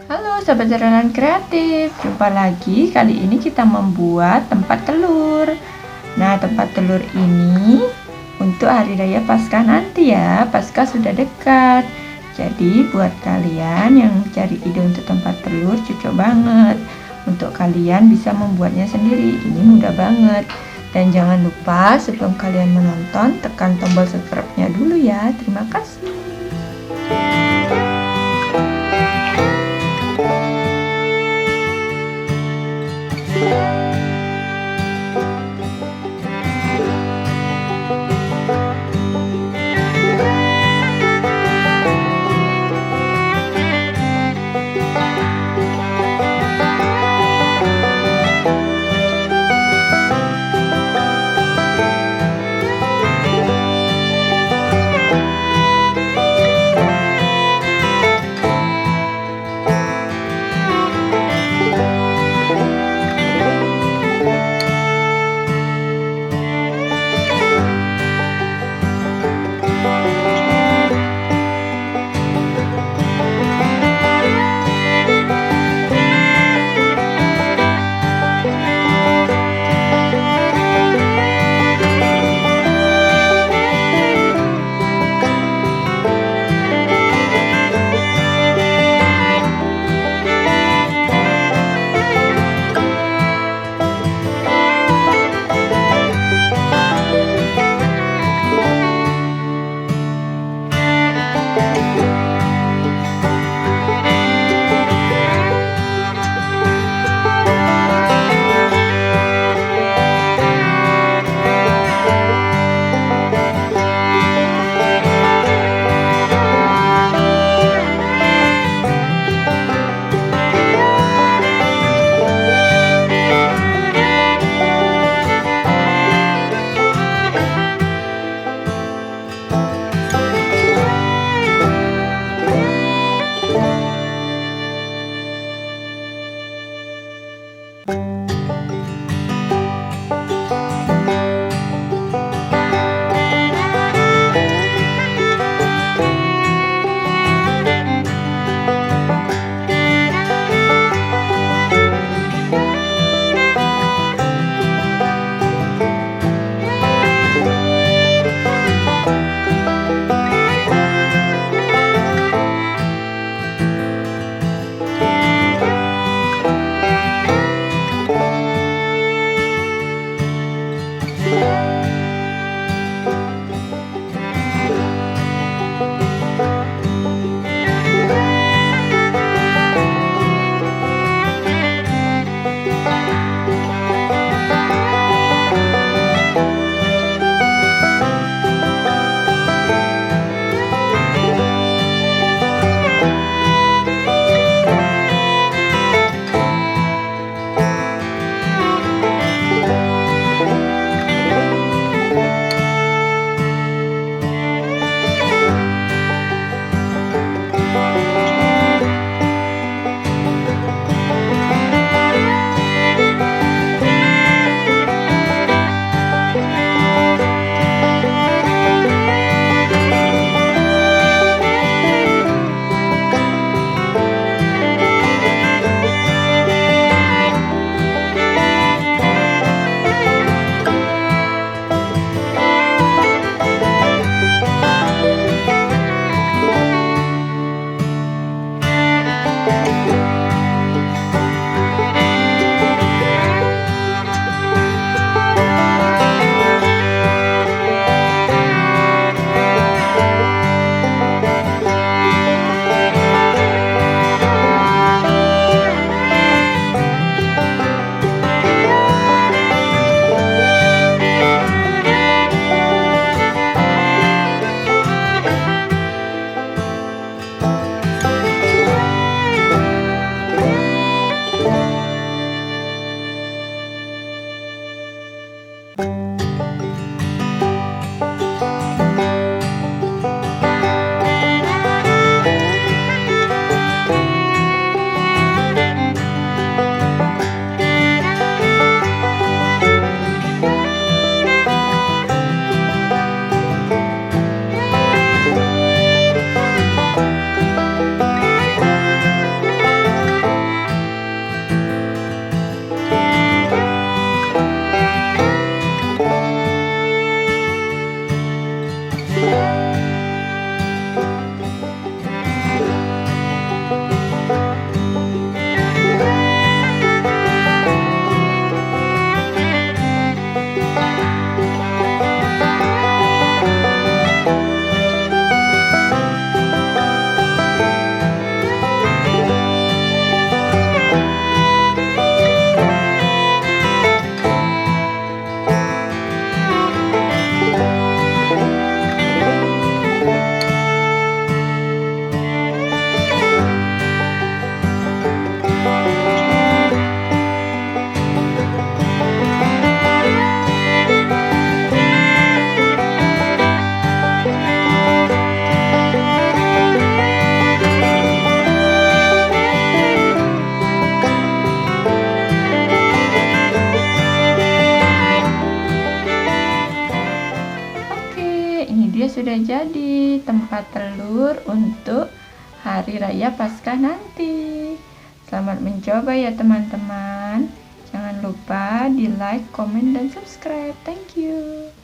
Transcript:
Halo Sobat Jalanan Kreatif, jumpa lagi. Kali ini kita membuat tempat telur. Nah, tempat telur ini untuk hari raya Paskah nanti ya. Paskah sudah dekat. Jadi buat kalian yang cari ide untuk tempat telur, cocok banget. Untuk kalian bisa membuatnya sendiri. Ini mudah banget. Dan jangan lupa sebelum kalian menonton, tekan tombol subscribe-nya dulu ya. Terima kasih. sudah jadi tempat telur untuk Hari Raya Paskah nanti. Selamat mencoba ya teman-teman. Jangan lupa di like, komen, dan subscribe. Thank you.